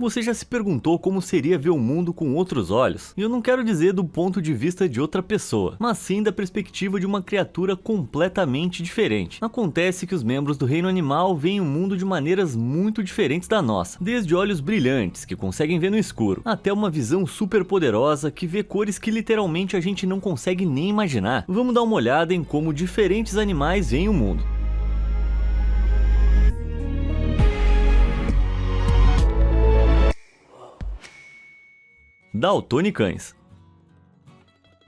Você já se perguntou como seria ver o mundo com outros olhos? E eu não quero dizer do ponto de vista de outra pessoa, mas sim da perspectiva de uma criatura completamente diferente. Acontece que os membros do reino animal veem o mundo de maneiras muito diferentes da nossa, desde olhos brilhantes, que conseguem ver no escuro, até uma visão super poderosa que vê cores que literalmente a gente não consegue nem imaginar. Vamos dar uma olhada em como diferentes animais veem o mundo. Daltonicães.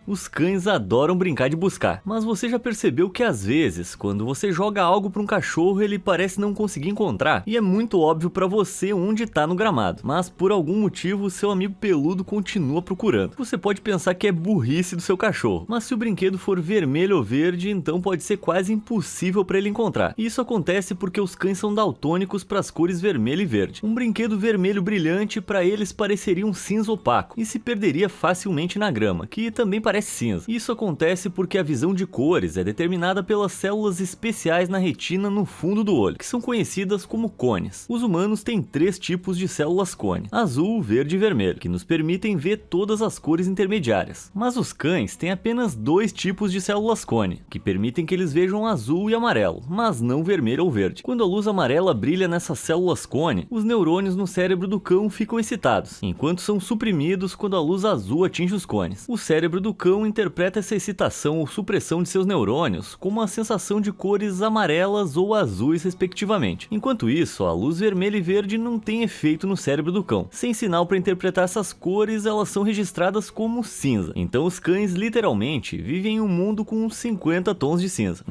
Os cães adoram brincar de buscar, mas você já percebeu que às vezes, quando você joga algo para um cachorro, ele parece não conseguir encontrar, e é muito óbvio para você onde tá no gramado, mas por algum motivo seu amigo peludo continua procurando. Você pode pensar que é burrice do seu cachorro, mas se o brinquedo for vermelho ou verde, então pode ser quase impossível para ele encontrar. E isso acontece porque os cães são daltônicos para as cores vermelho e verde. Um brinquedo vermelho brilhante para eles pareceria um cinza opaco e se perderia facilmente na grama, que também parece cinza. Isso acontece porque a visão de cores é determinada pelas células especiais na retina no fundo do olho, que são conhecidas como cones. Os humanos têm 3 tipos de células cone: azul, verde e vermelho, que nos permitem ver todas as cores intermediárias. Mas os cães têm apenas 2 tipos de células cone, que permitem que eles vejam azul e amarelo, mas não vermelho ou verde. Quando a luz amarela brilha nessas células cone, os neurônios no cérebro do cão ficam excitados, enquanto são suprimidos quando a luz azul atinge os cones. O cérebro do cão interpreta essa excitação ou supressão de seus neurônios como a sensação de cores amarelas ou azuis respectivamente. Enquanto isso, a luz vermelha e verde não tem efeito no cérebro do cão. Sem sinal para interpretar essas cores, elas são registradas como cinza. Então os cães literalmente vivem em um mundo com 50 tons de cinza.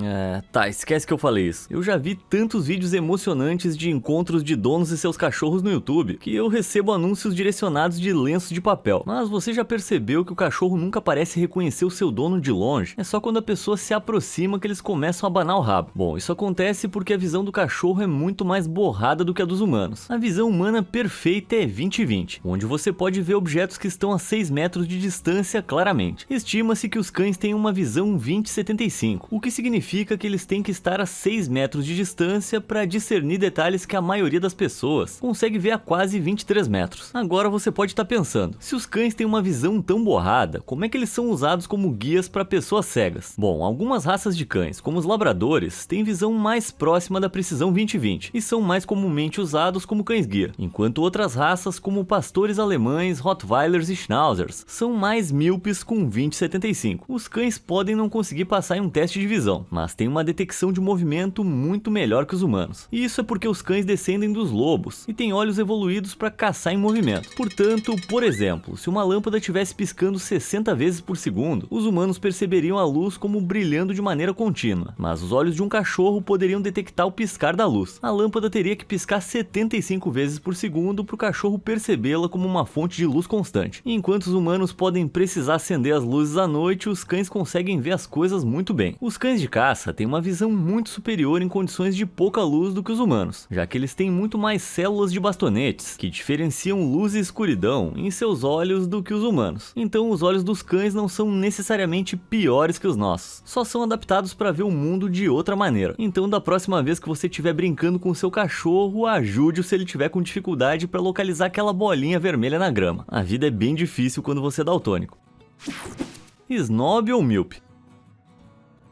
Tá, esquece que eu falei isso. Eu já vi tantos vídeos emocionantes de encontros de donos e seus cachorros no YouTube que eu recebo anúncios direcionados de lenços de papel. Mas você já percebeu que o cachorro nunca parece reconhecer o seu dono de longe? É só quando a pessoa se aproxima que eles começam a abanar o rabo. Bom, isso acontece porque a visão do cachorro é muito mais borrada do que a dos humanos. A visão humana perfeita é 20/20, onde você pode ver objetos que estão a 6 metros de distância claramente. Estima-se que os cães têm uma visão 20/75, o que significa que eles têm que estar a 6 metros de distância para discernir detalhes que a maioria das pessoas consegue ver a quase 23 metros. Agora você pode estar pensando, se os cães têm uma visão tão borrada, como é que eles são usados como guias para pessoas cegas? Bom, algumas raças de cães, como os labradores, têm visão mais próxima da precisão 20/20 e são mais comumente usados como cães-guia, enquanto outras raças, como pastores alemães, rottweilers e schnauzers, são mais míopes com 20/75. Os cães podem não conseguir passar em um teste de visão, mas têm uma detecção de movimento muito melhor que os humanos. E isso é porque os cães descendem dos lobos e têm olhos evoluídos para caçar em movimento. Portanto, por exemplo, se uma lâmpada estivesse piscando 60 vezes por segundo, os humanos perceberiam a luz como brilhando de maneira contínua, mas os olhos de um cachorro poderiam detectar o piscar da luz. A lâmpada teria que piscar 75 vezes por segundo para o cachorro percebê-la como uma fonte de luz constante. E enquanto os humanos podem precisar acender as luzes à noite, os cães conseguem ver as coisas muito bem. Os cães de caça têm uma visão muito superior em condições de pouca luz do que os humanos, já que eles têm muito mais células de bastonetes, que diferenciam luz e escuridão em seus olhos do que os humanos. Então os olhos dos cães não são necessariamente piores que os nossos, só são adaptados para ver o mundo de outra maneira. Então da próxima vez que você estiver brincando com seu cachorro, ajude-o se ele tiver com dificuldade para localizar aquela bolinha vermelha na grama. A vida é bem difícil quando você é daltônico. Snob ou míope?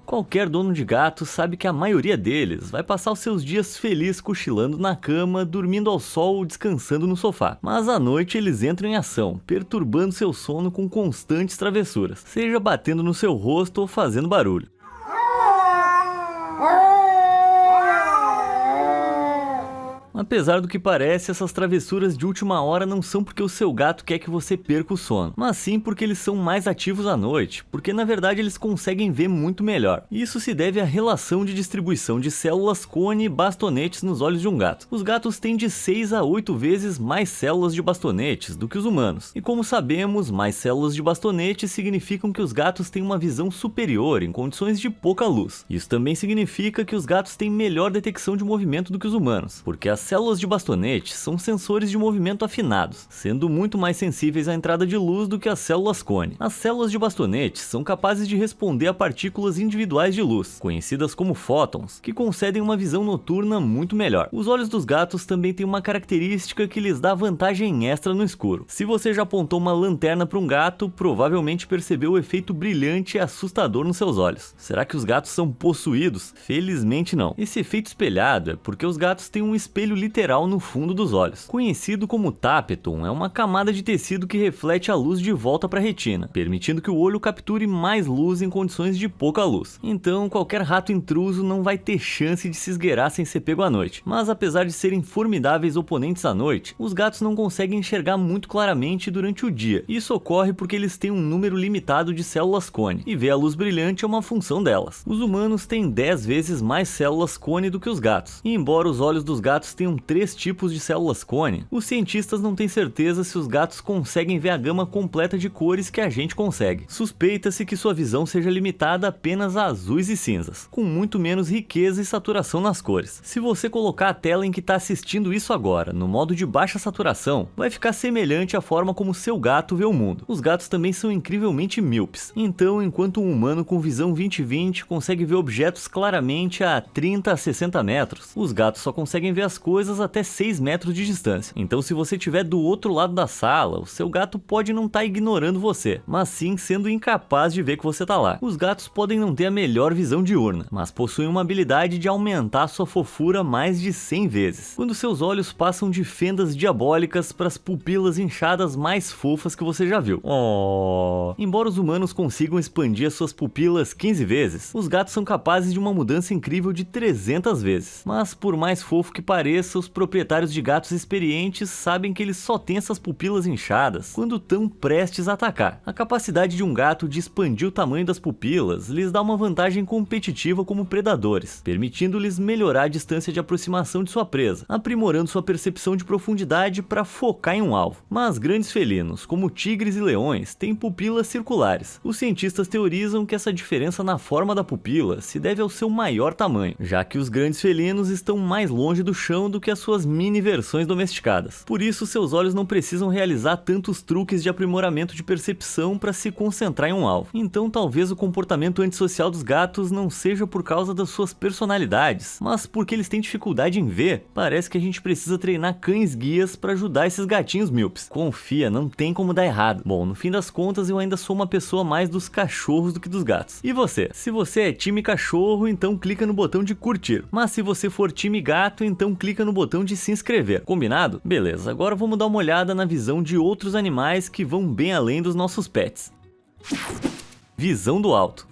Qualquer dono de gato sabe que a maioria deles vai passar os seus dias felizes cochilando na cama, dormindo ao sol ou descansando no sofá. Mas à noite eles entram em ação, perturbando seu sono com constantes travessuras, seja batendo no seu rosto ou fazendo barulho. Apesar do que parece, essas travessuras de última hora não são porque o seu gato quer que você perca o sono, mas sim porque eles são mais ativos à noite, porque na verdade eles conseguem ver muito melhor. Isso se deve à relação de distribuição de células cone e bastonetes nos olhos de um gato. Os gatos têm de 6 a 8 vezes mais células de bastonetes do que os humanos, e como sabemos, mais células de bastonetes significam que os gatos têm uma visão superior em condições de pouca luz. Isso também significa que os gatos têm melhor detecção de movimento do que os humanos, porque as células de bastonete são sensores de movimento afinados, sendo muito mais sensíveis à entrada de luz do que as células cone. As células de bastonete são capazes de responder a partículas individuais de luz, conhecidas como fótons, que concedem uma visão noturna muito melhor. Os olhos dos gatos também têm uma característica que lhes dá vantagem extra no escuro. Se você já apontou uma lanterna para um gato, provavelmente percebeu o efeito brilhante e assustador nos seus olhos. Será que os gatos são possuídos? Felizmente não. Esse efeito espelhado é porque os gatos têm um espelho literal no fundo dos olhos. Conhecido como tapetum, é uma camada de tecido que reflete a luz de volta para a retina, permitindo que o olho capture mais luz em condições de pouca luz. Então, qualquer rato intruso não vai ter chance de se esgueirar sem ser pego à noite. Mas apesar de serem formidáveis oponentes à noite, os gatos não conseguem enxergar muito claramente durante o dia. Isso ocorre porque eles têm um número limitado de células cone, e ver a luz brilhante é uma função delas. Os humanos têm 10 vezes mais células cone do que os gatos, e embora os olhos dos gatos tenham 3 tipos de células cone, os cientistas não têm certeza se os gatos conseguem ver a gama completa de cores que a gente consegue. Suspeita-se que sua visão seja limitada apenas a azuis e cinzas, com muito menos riqueza e saturação nas cores. Se você colocar a tela em que está assistindo isso agora no modo de baixa saturação, vai ficar semelhante à forma como seu gato vê o mundo. Os gatos também são incrivelmente míopes, então enquanto um humano com visão 20/20 consegue ver objetos claramente a 30 a 60 metros, os gatos só conseguem ver as coisas até 6 metros de distância. Então se você estiver do outro lado da sala, o seu gato pode não estar ignorando você, mas sim sendo incapaz de ver que você está lá. Os gatos podem não ter a melhor visão diurna, mas possuem uma habilidade de aumentar sua fofura mais de 100 vezes, quando seus olhos passam de fendas diabólicas para as pupilas inchadas mais fofas que você já viu. Embora os humanos consigam expandir as suas pupilas 15 vezes, os gatos são capazes de uma mudança incrível de 300 vezes. Mas por mais fofo que pareça, os proprietários de gatos experientes sabem que eles só têm essas pupilas inchadas quando estão prestes a atacar. A capacidade de um gato de expandir o tamanho das pupilas lhes dá uma vantagem competitiva como predadores, permitindo-lhes melhorar a distância de aproximação de sua presa, aprimorando sua percepção de profundidade para focar em um alvo. Mas grandes felinos, como tigres e leões, têm pupilas circulares. Os cientistas teorizam que essa diferença na forma da pupila se deve ao seu maior tamanho, já que os grandes felinos estão mais longe do chão do que as suas mini versões domesticadas. Por isso, seus olhos não precisam realizar tantos truques de aprimoramento de percepção para se concentrar em um alvo. Então talvez o comportamento antissocial dos gatos não seja por causa das suas personalidades, mas porque eles têm dificuldade em ver. Parece que a gente precisa treinar cães guias para ajudar esses gatinhos míopes. Confia, não tem como dar errado. Bom, no fim das contas eu ainda sou uma pessoa mais dos cachorros do que dos gatos. E você? Se você é time cachorro, então clica no botão de curtir. Mas se você for time gato, então clica no botão de se inscrever. Combinado? Beleza, agora vamos dar uma olhada na visão de outros animais que vão bem além dos nossos pets. Visão do alto.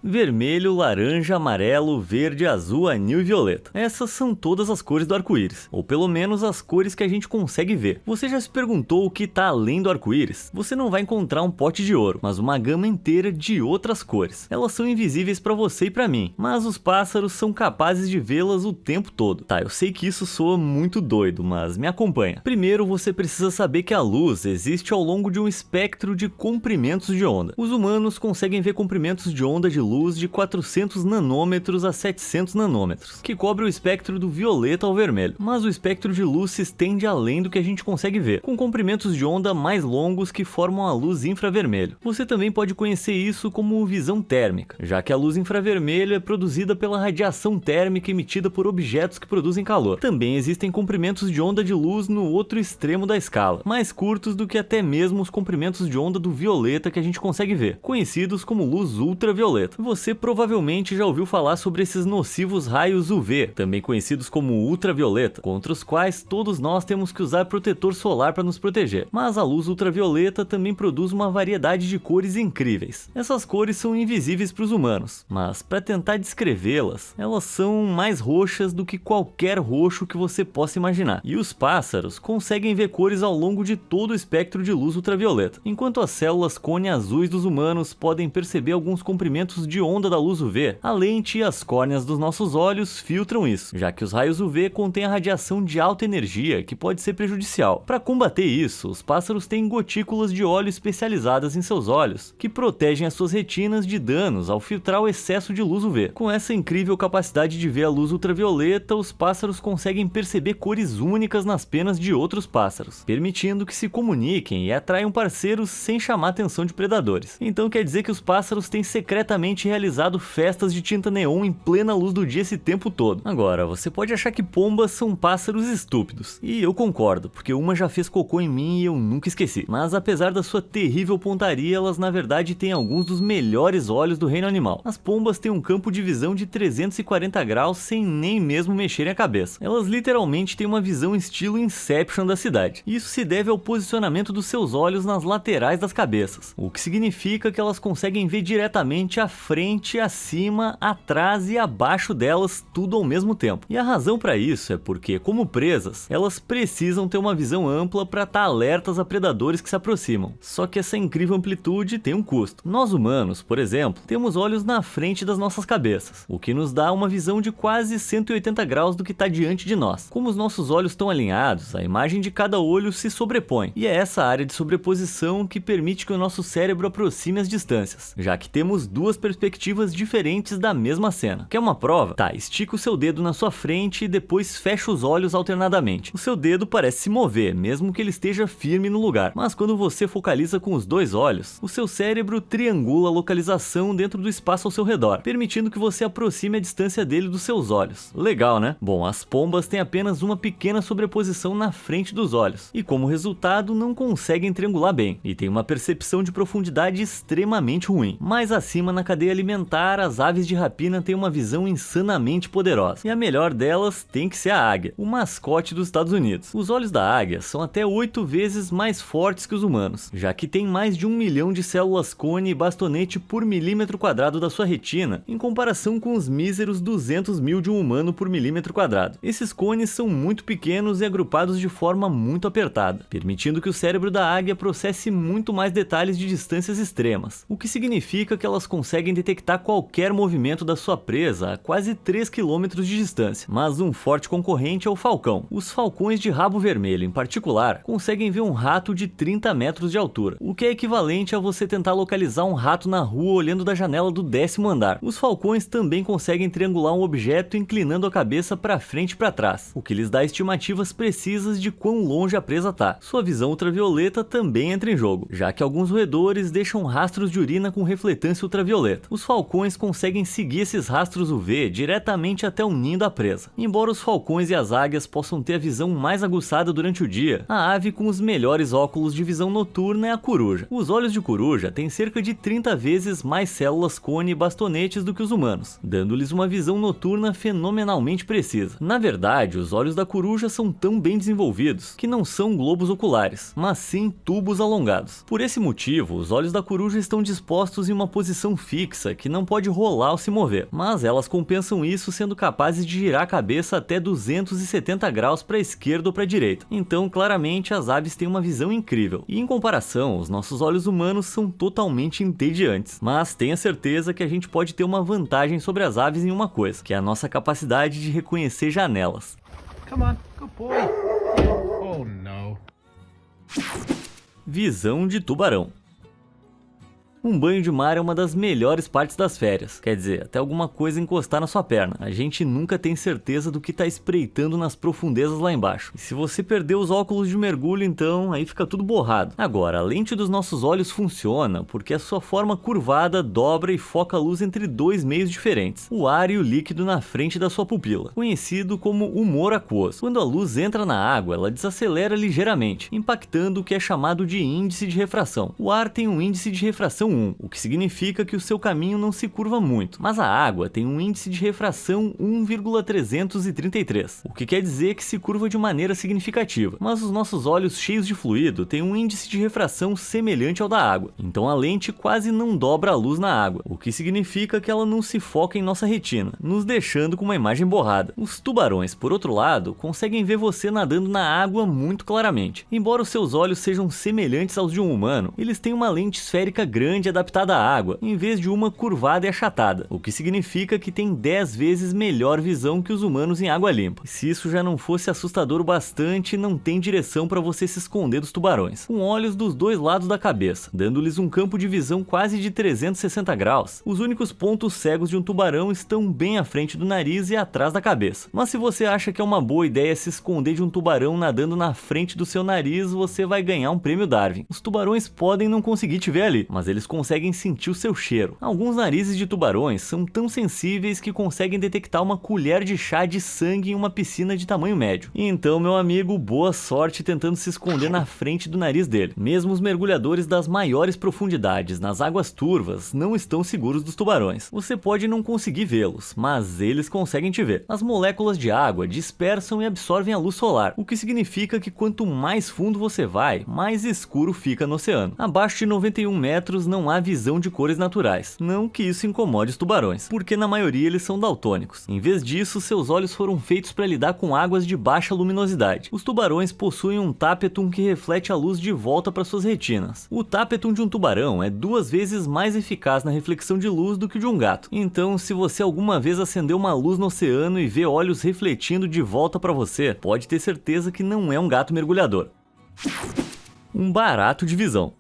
Vermelho, laranja, amarelo, verde, azul, anil e violeta. Essas são todas as cores do arco-íris, ou pelo menos as cores que a gente consegue ver. Você já se perguntou o que está além do arco-íris? Você não vai encontrar um pote de ouro, mas uma gama inteira de outras cores. Elas são invisíveis para você e para mim, mas os pássaros são capazes de vê-las o tempo todo. Tá, eu sei que isso soa muito doido, mas me acompanha. Primeiro, você precisa saber que a luz existe ao longo de um espectro de comprimentos de onda. Os humanos conseguem ver comprimentos de onda de luz de 400 nanômetros a 700 nanômetros, que cobre o espectro do violeta ao vermelho. Mas o espectro de luz se estende além do que a gente consegue ver, com comprimentos de onda mais longos que formam a luz infravermelho. Você também pode conhecer isso como visão térmica, já que a luz infravermelho é produzida pela radiação térmica emitida por objetos que produzem calor. Também existem comprimentos de onda de luz no outro extremo da escala, mais curtos do que até mesmo os comprimentos de onda do violeta que a gente consegue ver, conhecidos como luz ultravioleta. Você provavelmente já ouviu falar sobre esses nocivos raios UV, também conhecidos como ultravioleta, contra os quais todos nós temos que usar protetor solar para nos proteger. Mas a luz ultravioleta também produz uma variedade de cores incríveis. Essas cores são invisíveis para os humanos, mas para tentar descrevê-las, elas são mais roxas do que qualquer roxo que você possa imaginar. E os pássaros conseguem ver cores ao longo de todo o espectro de luz ultravioleta, enquanto as células cone azuis dos humanos podem perceber alguns comprimentos de onda da luz UV, a lente e as córneas dos nossos olhos filtram isso, já que os raios UV contêm a radiação de alta energia que pode ser prejudicial. Para combater isso, os pássaros têm gotículas de óleo especializadas em seus olhos, que protegem as suas retinas de danos ao filtrar o excesso de luz UV. Com essa incrível capacidade de ver a luz ultravioleta, os pássaros conseguem perceber cores únicas nas penas de outros pássaros, permitindo que se comuniquem e atraiam parceiros sem chamar a atenção de predadores. Então quer dizer que os pássaros têm secretamente realizado festas de tinta neon em plena luz do dia esse tempo todo. Agora, você pode achar que pombas são pássaros estúpidos, e eu concordo, porque uma já fez cocô em mim e eu nunca esqueci. Mas apesar da sua terrível pontaria, elas na verdade têm alguns dos melhores olhos do reino animal. As pombas têm um campo de visão de 340 graus sem nem mesmo mexerem a cabeça. Elas literalmente têm uma visão estilo Inception da cidade. Isso se deve ao posicionamento dos seus olhos nas laterais das cabeças, o que significa que elas conseguem ver diretamente à frente, acima, atrás e abaixo delas, tudo ao mesmo tempo. E a razão para isso é porque, como presas, elas precisam ter uma visão ampla para estar alertas a predadores que se aproximam. Só que essa incrível amplitude tem um custo. Nós humanos, por exemplo, temos olhos na frente das nossas cabeças, o que nos dá uma visão de quase 180 graus do que está diante de nós. Como os nossos olhos estão alinhados, a imagem de cada olho se sobrepõe, e é essa área de sobreposição que permite que o nosso cérebro aproxime as distâncias, já que temos duas perspectivas diferentes da mesma cena. Quer uma prova? Tá, estica o seu dedo na sua frente e depois fecha os olhos alternadamente. O seu dedo parece se mover, mesmo que ele esteja firme no lugar, mas quando você focaliza com os dois olhos, o seu cérebro triangula a localização dentro do espaço ao seu redor, permitindo que você aproxime a distância dele dos seus olhos. Legal, né? Bom, as pombas têm apenas uma pequena sobreposição na frente dos olhos, e como resultado não conseguem triangular bem, e tem uma percepção de profundidade extremamente ruim. Mais acima na cadeia alimentar, as aves de rapina têm uma visão insanamente poderosa, e a melhor delas tem que ser a águia, o mascote dos Estados Unidos. Os olhos da águia são até 8 vezes mais fortes que os humanos, já que tem mais de 1 milhão de células cone e bastonete por milímetro quadrado da sua retina, em comparação com os míseros 200 mil de um humano por milímetro quadrado. Esses cones são muito pequenos e agrupados de forma muito apertada, permitindo que o cérebro da águia processe muito mais detalhes de distâncias extremas, o que significa que elas conseguem detectar qualquer movimento da sua presa a quase 3 km de distância. Mas um forte concorrente é o falcão. Os falcões de rabo vermelho, em particular, conseguem ver um rato de 30 metros de altura, o que é equivalente a você tentar localizar um rato na rua olhando da janela do 10º andar. Os falcões também conseguem triangular um objeto inclinando a cabeça para frente e para trás, o que lhes dá estimativas precisas de quão longe a presa está. Sua visão ultravioleta também entra em jogo, já que alguns roedores deixam rastros de urina com refletância ultravioleta. Os falcões conseguem seguir esses rastros UV diretamente até o ninho da presa. Embora os falcões e as águias possam ter a visão mais aguçada durante o dia, a ave com os melhores óculos de visão noturna é a coruja. Os olhos de coruja têm cerca de 30 vezes mais células cone e bastonetes do que os humanos, dando-lhes uma visão noturna fenomenalmente precisa. Na verdade, os olhos da coruja são tão bem desenvolvidos que não são globos oculares, mas sim tubos alongados. Por esse motivo, os olhos da coruja estão dispostos em uma posição fixa que não pode rolar ou se mover, mas elas compensam isso sendo capazes de girar a cabeça até 270 graus para a esquerda ou para a direita. Então, claramente, as aves têm uma visão incrível. E em comparação, os nossos olhos humanos são totalmente entediantes. Mas tenha certeza que a gente pode ter uma vantagem sobre as aves em uma coisa, que é a nossa capacidade de reconhecer janelas. Come on, good boy. Oh no. Visão de tubarão. Um banho de mar é uma das melhores partes das férias, quer dizer, até alguma coisa encostar na sua perna. A gente nunca tem certeza do que está espreitando nas profundezas lá embaixo. E se você perdeu os óculos de mergulho, então aí fica tudo borrado. Agora, a lente dos nossos olhos funciona porque a sua forma curvada dobra e foca a luz entre dois meios diferentes, o ar e o líquido na frente da sua pupila, conhecido como humor aquoso. Quando a luz entra na água, ela desacelera ligeiramente, impactando o que é chamado de índice de refração. O ar tem um índice de refração 1, o que significa que o seu caminho não se curva muito, mas a água tem um índice de refração 1,333, o que quer dizer que se curva de maneira significativa. Mas os nossos olhos cheios de fluido têm um índice de refração semelhante ao da água, então a lente quase não dobra a luz na água, o que significa que ela não se foca em nossa retina, nos deixando com uma imagem borrada. Os tubarões, por outro lado, conseguem ver você nadando na água muito claramente. Embora os seus olhos sejam semelhantes aos de um humano, eles têm uma lente esférica grande grande adaptada à água, em vez de uma curvada e achatada, o que significa que tem 10 vezes melhor visão que os humanos em água limpa. E se isso já não fosse assustador o bastante, não tem direção para você se esconder dos tubarões, com olhos dos dois lados da cabeça, dando-lhes um campo de visão quase de 360 graus. Os únicos pontos cegos de um tubarão estão bem à frente do nariz e atrás da cabeça. Mas se você acha que é uma boa ideia se esconder de um tubarão nadando na frente do seu nariz, você vai ganhar um prêmio Darwin. Os tubarões podem não conseguir te ver ali, mas eles conseguem sentir o seu cheiro. Alguns narizes de tubarões são tão sensíveis que conseguem detectar uma colher de chá de sangue em uma piscina de tamanho médio. Então, meu amigo, boa sorte tentando se esconder na frente do nariz dele. Mesmo os mergulhadores das maiores profundidades nas águas turvas não estão seguros dos tubarões. Você pode não conseguir vê-los, mas eles conseguem te ver. As moléculas de água dispersam e absorvem a luz solar, o que significa que quanto mais fundo você vai, mais escuro fica no oceano. Abaixo de 91 metros não há visão de cores naturais. Não que isso incomode os tubarões, porque na maioria eles são daltônicos. Em vez disso, seus olhos foram feitos para lidar com águas de baixa luminosidade. Os tubarões possuem um tápetum que reflete a luz de volta para suas retinas. O tápetum de um tubarão é 2 vezes mais eficaz na reflexão de luz do que o de um gato. Então, se você alguma vez acender uma luz no oceano e ver olhos refletindo de volta para você, pode ter certeza que não é um gato mergulhador. Um barato de visão.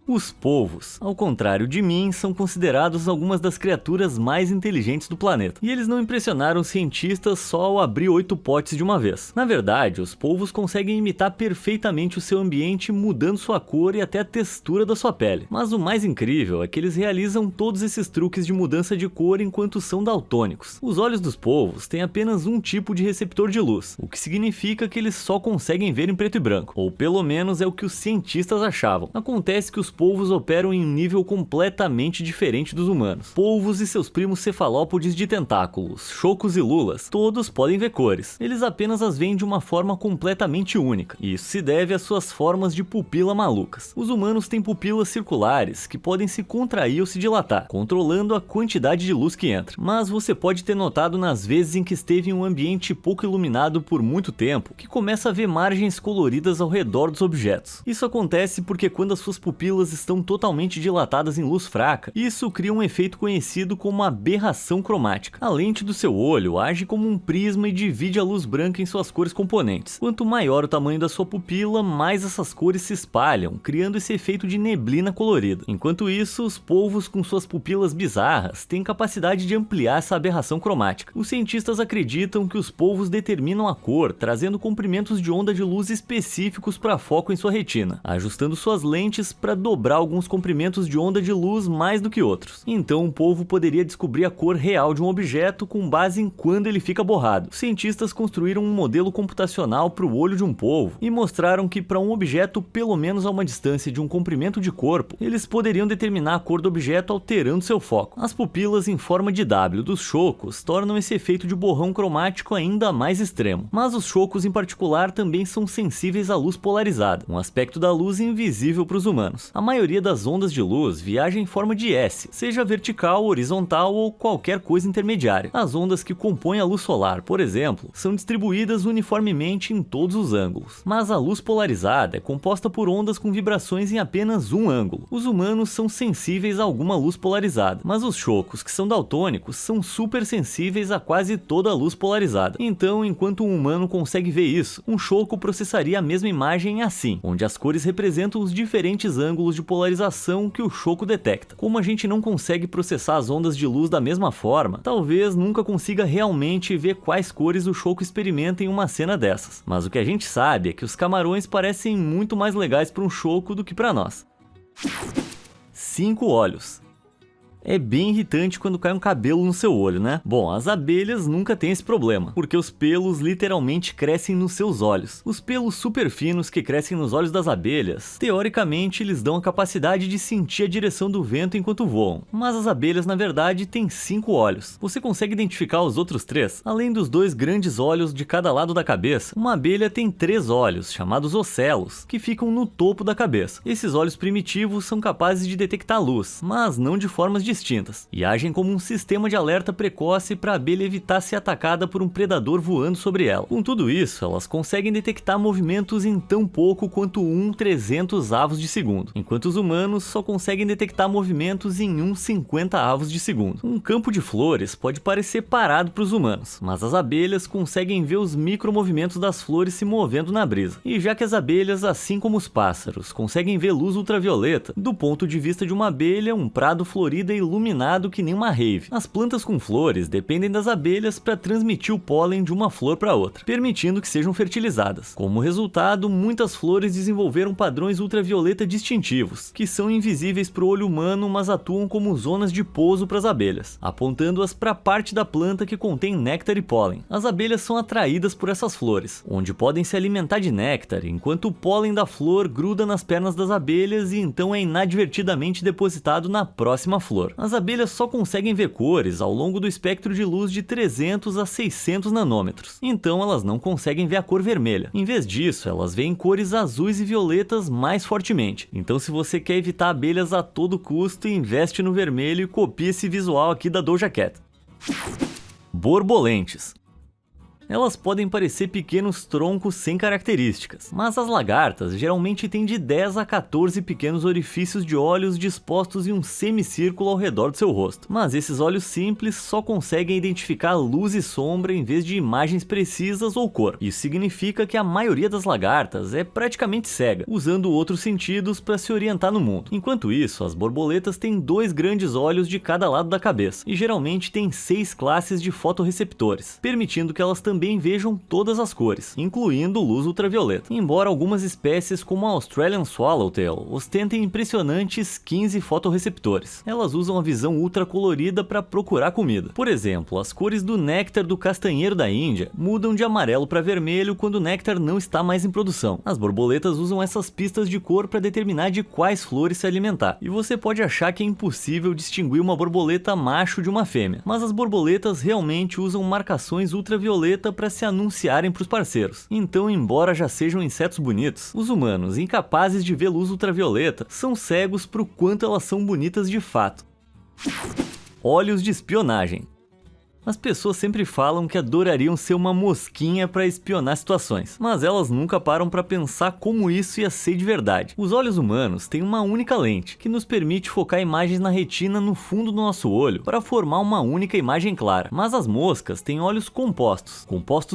Os polvos, ao contrário de mim, são considerados algumas das criaturas mais inteligentes do planeta. E eles não impressionaram os cientistas só ao abrir 8 potes de uma vez. Na verdade, os polvos conseguem imitar perfeitamente o seu ambiente, mudando sua cor e até a textura da sua pele. Mas o mais incrível é que eles realizam todos esses truques de mudança de cor enquanto são daltônicos. Os olhos dos polvos têm apenas um tipo de receptor de luz, o que significa que eles só conseguem ver em preto e branco. Ou pelo menos é o que os cientistas achavam. Acontece que os polvos operam em um nível completamente diferente dos humanos. Polvos e seus primos cefalópodes de tentáculos, chocos e lulas, todos podem ver cores. Eles apenas as veem de uma forma completamente única, e isso se deve às suas formas de pupila malucas. Os humanos têm pupilas circulares que podem se contrair ou se dilatar, controlando a quantidade de luz que entra. Mas você pode ter notado nas vezes em que esteve em um ambiente pouco iluminado por muito tempo, que começa a ver margens coloridas ao redor dos objetos. Isso acontece porque quando as suas pupilas estão totalmente dilatadas em luz fraca, isso cria um efeito conhecido como aberração cromática. A lente do seu olho age como um prisma e divide a luz branca em suas cores componentes. Quanto maior o tamanho da sua pupila, mais essas cores se espalham, criando esse efeito de neblina colorida. Enquanto isso, os polvos com suas pupilas bizarras têm capacidade de ampliar essa aberração cromática. Os cientistas acreditam que os polvos determinam a cor, trazendo comprimentos de onda de luz específicos para foco em sua retina, ajustando suas lentes para dobrar alguns comprimentos de onda de luz mais do que outros. Então um polvo poderia descobrir a cor real de um objeto com base em quando ele fica borrado. Os cientistas construíram um modelo computacional para o olho de um polvo e mostraram que para um objeto pelo menos a uma distância de um comprimento de corpo, eles poderiam determinar a cor do objeto alterando seu foco. As pupilas em forma de W dos chocos tornam esse efeito de borrão cromático ainda mais extremo. Mas os chocos em particular também são sensíveis à luz polarizada, um aspecto da luz invisível para os humanos. A maioria das ondas de luz viaja em forma de S, seja vertical, horizontal ou qualquer coisa intermediária. As ondas que compõem a luz solar, por exemplo, são distribuídas uniformemente em todos os ângulos. Mas a luz polarizada é composta por ondas com vibrações em apenas um ângulo. Os humanos são sensíveis a alguma luz polarizada, mas os chocos, que são daltônicos, são super sensíveis a quase toda a luz polarizada. Então, enquanto um humano consegue ver isso, um choco processaria a mesma imagem assim, onde as cores representam os diferentes ângulos de polarização que o choco detecta. Como a gente não consegue processar as ondas de luz da mesma forma, talvez nunca consiga realmente ver quais cores o choco experimenta em uma cena dessas. Mas o que a gente sabe é que os camarões parecem muito mais legais para um choco do que para nós. 5 olhos. É bem irritante quando cai um cabelo no seu olho, né? Bom, as abelhas nunca têm esse problema, porque os pelos literalmente crescem nos seus olhos. Os pelos super finos que crescem nos olhos das abelhas, teoricamente eles dão a capacidade de sentir a direção do vento enquanto voam. Mas as abelhas na verdade têm 5 olhos. Você consegue identificar os outros 3? Além dos 2 grandes olhos de cada lado da cabeça, uma abelha tem 3 olhos, chamados ocelos, que ficam no topo da cabeça. Esses olhos primitivos são capazes de detectar luz, mas não de formas distintas. distintas e agem como um sistema de alerta precoce para a abelha evitar ser atacada por um predador voando sobre ela. Com tudo isso, elas conseguem detectar movimentos em tão pouco quanto 1/300 avos de segundo, enquanto os humanos só conseguem detectar movimentos em 1/50 avos de segundo. Um campo de flores pode parecer parado para os humanos, mas as abelhas conseguem ver os micromovimentos das flores se movendo na brisa. E já que as abelhas, assim como os pássaros, conseguem ver luz ultravioleta, do ponto de vista de uma abelha, um prado florido é iluminado que nem uma rave. As plantas com flores dependem das abelhas para transmitir o pólen de uma flor para outra, permitindo que sejam fertilizadas. Como resultado, muitas flores desenvolveram padrões ultravioleta distintivos, que são invisíveis para o olho humano, mas atuam como zonas de pouso para as abelhas, apontando-as para a parte da planta que contém néctar e pólen. As abelhas são atraídas por essas flores, onde podem se alimentar de néctar, enquanto o pólen da flor gruda nas pernas das abelhas e então é inadvertidamente depositado na próxima flor. As abelhas só conseguem ver cores ao longo do espectro de luz de 300 a 600 nanômetros, então elas não conseguem ver a cor vermelha. Em vez disso, elas veem cores azuis e violetas mais fortemente. Então, se você quer evitar abelhas a todo custo, investe no vermelho e copia esse visual aqui da Doja Cat. Borbolentes. Elas podem parecer pequenos troncos sem características, mas as lagartas geralmente têm de 10 a 14 pequenos orifícios de olhos dispostos em um semicírculo ao redor do seu rosto. Mas esses olhos simples só conseguem identificar luz e sombra em vez de imagens precisas ou cor. Isso significa que a maioria das lagartas é praticamente cega, usando outros sentidos para se orientar no mundo. Enquanto isso, as borboletas têm 2 grandes olhos de cada lado da cabeça, e geralmente têm 6 classes de fotorreceptores, permitindo que elas também vejam todas as cores, incluindo luz ultravioleta. Embora algumas espécies, como a Australian Swallowtail, ostentem impressionantes 15 fotorreceptores, elas usam a visão ultracolorida para procurar comida. Por exemplo, as cores do néctar do castanheiro da Índia mudam de amarelo para vermelho quando o néctar não está mais em produção. As borboletas usam essas pistas de cor para determinar de quais flores se alimentar, e você pode achar que é impossível distinguir uma borboleta macho de uma fêmea, mas as borboletas realmente usam marcações ultravioleta para se anunciarem para os parceiros. Então, embora já sejam insetos bonitos, os humanos, incapazes de ver luz ultravioleta, são cegos para o quanto elas são bonitas de fato. Olhos de espionagem. As pessoas sempre falam que adorariam ser uma mosquinha para espionar situações, mas elas nunca param para pensar como isso ia ser de verdade. Os olhos humanos têm uma única lente, que nos permite focar imagens na retina no fundo do nosso olho para formar uma única imagem clara. Mas as moscas têm olhos compostos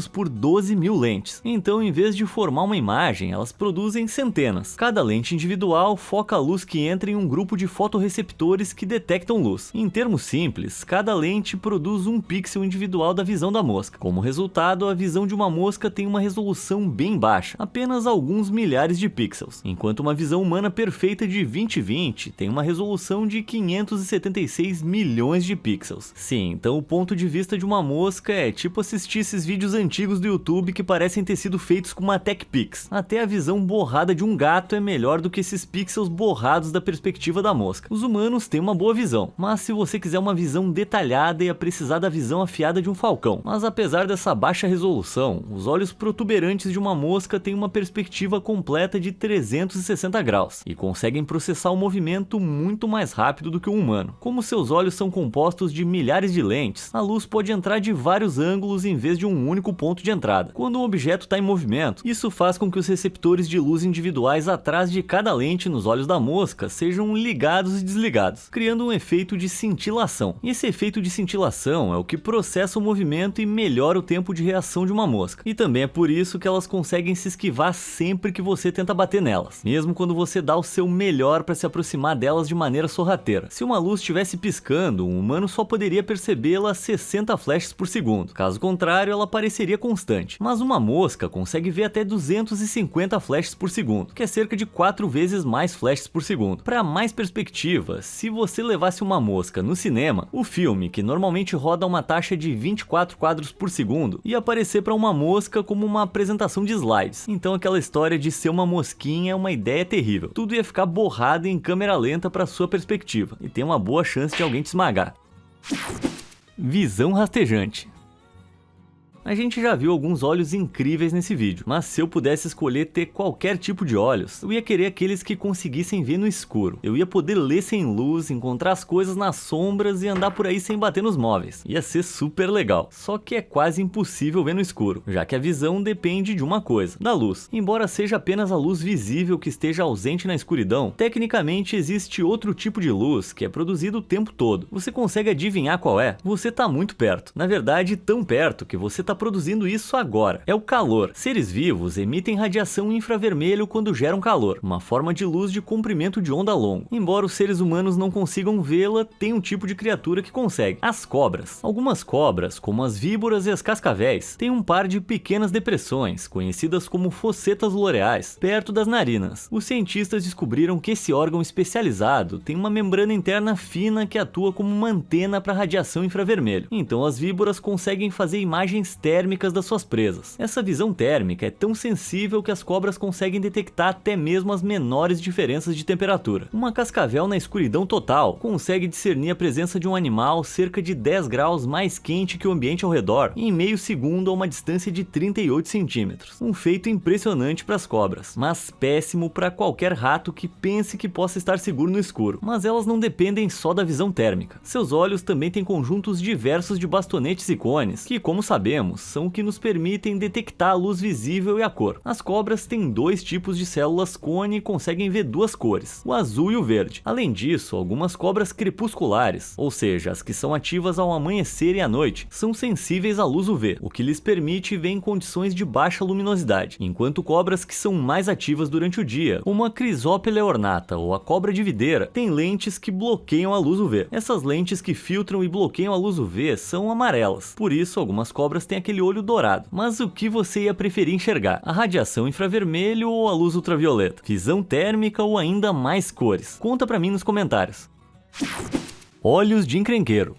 por 12.000 lentes. Então, em vez de formar uma imagem, elas produzem centenas. Cada lente individual foca a luz que entra em um grupo de fotorreceptores que detectam luz. Em termos simples, cada lente produz um pixel individual da visão da mosca. Como resultado, a visão de uma mosca tem uma resolução bem baixa, apenas alguns milhares de pixels, enquanto uma visão humana perfeita de 20/20 tem uma resolução de 576 milhões de pixels. Sim, então o ponto de vista de uma mosca é tipo assistir esses vídeos antigos do YouTube que parecem ter sido feitos com uma TechPix. Até a visão borrada de um gato é melhor do que esses pixels borrados da perspectiva da mosca. Os humanos têm uma boa visão, mas se você quiser uma visão detalhada, ia precisar da visão afiada de um falcão. Mas apesar dessa baixa resolução, os olhos protuberantes de uma mosca têm uma perspectiva completa de 360 graus e conseguem processar o movimento muito mais rápido do que o humano. Como seus olhos são compostos de milhares de lentes, a luz pode entrar de vários ângulos em vez de um único ponto de entrada. Quando um objeto está em movimento, isso faz com que os receptores de luz individuais atrás de cada lente nos olhos da mosca sejam ligados e desligados, criando um efeito de cintilação. E esse efeito de cintilação é o que processa o movimento e melhora o tempo de reação de uma mosca. E também é por isso que elas conseguem se esquivar sempre que você tenta bater nelas, mesmo quando você dá o seu melhor para se aproximar delas de maneira sorrateira. Se uma luz estivesse piscando, um humano só poderia percebê-la a 60 flashes por segundo. Caso contrário, ela pareceria constante. Mas uma mosca consegue ver até 250 flashes por segundo, que é cerca de 4 vezes mais flashes por segundo. Para mais perspectiva, se você levasse uma mosca no cinema, o filme, que normalmente roda uma taxa de 24 quadros por segundo, ia aparecer para uma mosca como uma apresentação de slides. Então aquela história de ser uma mosquinha é uma ideia terrível. Tudo ia ficar borrado em câmera lenta para sua perspectiva, e tem uma boa chance de alguém te esmagar. Visão rastejante. A gente já viu alguns olhos incríveis nesse vídeo, mas se eu pudesse escolher ter qualquer tipo de olhos, eu ia querer aqueles que conseguissem ver no escuro. Eu ia poder ler sem luz, encontrar as coisas nas sombras e andar por aí sem bater nos móveis. Ia ser super legal. Só que é quase impossível ver no escuro, já que a visão depende de uma coisa, da luz. Embora seja apenas a luz visível que esteja ausente na escuridão, tecnicamente existe outro tipo de luz que é produzido o tempo todo. Você consegue adivinhar qual é? Você tá muito perto. Na verdade, tão perto que você tá produzindo isso agora. É o calor. Seres vivos emitem radiação infravermelho quando geram calor, uma forma de luz de comprimento de onda longo. Embora os seres humanos não consigam vê-la, tem um tipo de criatura que consegue: as cobras. Algumas cobras, como as víboras e as cascavéis, têm um par de pequenas depressões, conhecidas como fossetas loreais, perto das narinas. Os cientistas descobriram que esse órgão especializado tem uma membrana interna fina que atua como uma antena para radiação infravermelho. Então as víboras conseguem fazer imagens térmicas das suas presas. Essa visão térmica é tão sensível que as cobras conseguem detectar até mesmo as menores diferenças de temperatura. Uma cascavel na escuridão total consegue discernir a presença de um animal cerca de 10 graus mais quente que o ambiente ao redor em meio segundo a uma distância de 38 centímetros. Um feito impressionante para as cobras, mas péssimo para qualquer rato que pense que possa estar seguro no escuro. Mas elas não dependem só da visão térmica. Seus olhos também têm conjuntos diversos de bastonetes e cones, que, como sabemos, são o que nos permitem detectar a luz visível e a cor. As cobras têm dois tipos de células cone e conseguem ver duas cores, o azul e o verde. Além disso, algumas cobras crepusculares, ou seja, as que são ativas ao amanhecer e à noite, são sensíveis à luz UV, o que lhes permite ver em condições de baixa luminosidade, enquanto cobras que são mais ativas durante o dia, como a Chrysopelea ornata ou a cobra de videira, têm lentes que bloqueiam a luz UV. Essas lentes que filtram e bloqueiam a luz UV são amarelas, por isso algumas cobras têm aquele olho dourado. Mas o que você ia preferir enxergar? A radiação infravermelho ou a luz ultravioleta? Visão térmica ou ainda mais cores? Conta pra mim nos comentários. Olhos de encrenqueiro.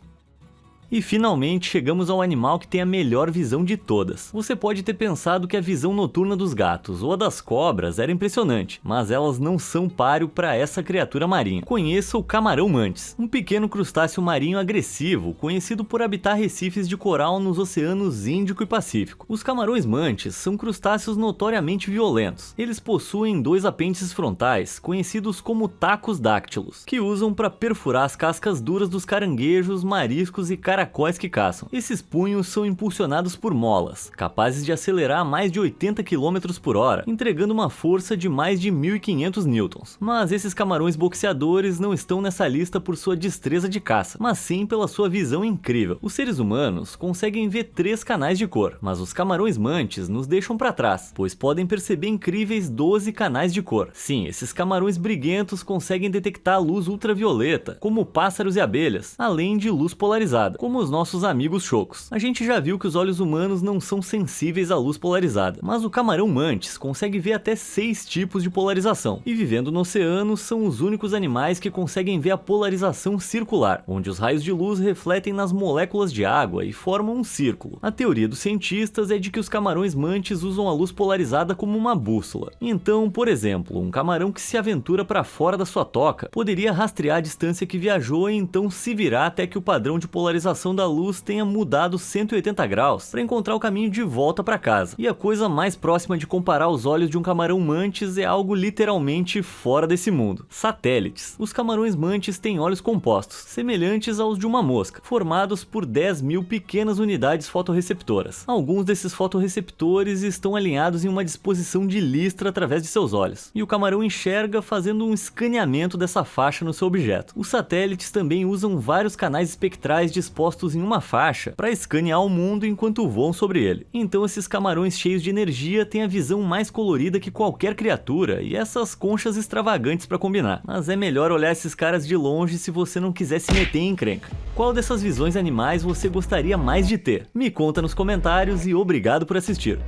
E finalmente chegamos ao animal que tem a melhor visão de todas. Você pode ter pensado que a visão noturna dos gatos ou a das cobras era impressionante, mas elas não são páreo para essa criatura marinha. Conheça o camarão mantis, um pequeno crustáceo marinho agressivo, conhecido por habitar recifes de coral nos oceanos Índico e Pacífico. Os camarões mantis são crustáceos notoriamente violentos. Eles possuem dois apêndices frontais, conhecidos como tacos dáctilos, que usam para perfurar as cascas duras dos caranguejos, mariscos e caracóis que caçam. Esses punhos são impulsionados por molas, capazes de acelerar a mais de 80 km por hora, entregando uma força de mais de 1.500 newtons. Mas esses camarões boxeadores não estão nessa lista por sua destreza de caça, mas sim pela sua visão incrível. Os seres humanos conseguem ver 3 canais de cor, mas os camarões mantis nos deixam para trás, pois podem perceber incríveis 12 canais de cor. Sim, esses camarões briguentos conseguem detectar a luz ultravioleta, como pássaros e abelhas, além de luz polarizada, como os nossos amigos chocos. A gente já viu que os olhos humanos não são sensíveis à luz polarizada, mas o camarão mantis consegue ver até 6 tipos de polarização, e vivendo no oceano são os únicos animais que conseguem ver a polarização circular, onde os raios de luz refletem nas moléculas de água e formam um círculo. A teoria dos cientistas é de que os camarões mantis usam a luz polarizada como uma bússola. Então, por exemplo, um camarão que se aventura para fora da sua toca poderia rastrear a distância que viajou e então se virar até que o padrão de polarização da luz tenha mudado 180 graus para encontrar o caminho de volta para casa. E a coisa mais próxima de comparar os olhos de um camarão mantis é algo literalmente fora desse mundo: satélites. Os camarões mantis têm olhos compostos, semelhantes aos de uma mosca, formados por 10.000 pequenas unidades fotorreceptoras. Alguns desses fotorreceptores estão alinhados em uma disposição de listra através de seus olhos, e o camarão enxerga fazendo um escaneamento dessa faixa no seu objeto. Os satélites também usam vários canais espectrais dispostos em uma faixa para escanear o mundo enquanto voam sobre ele. Então esses camarões cheios de energia têm a visão mais colorida que qualquer criatura e essas conchas extravagantes para combinar. Mas é melhor olhar esses caras de longe se você não quiser se meter em encrenca. Qual dessas visões animais você gostaria mais de ter? Me conta nos comentários e obrigado por assistir.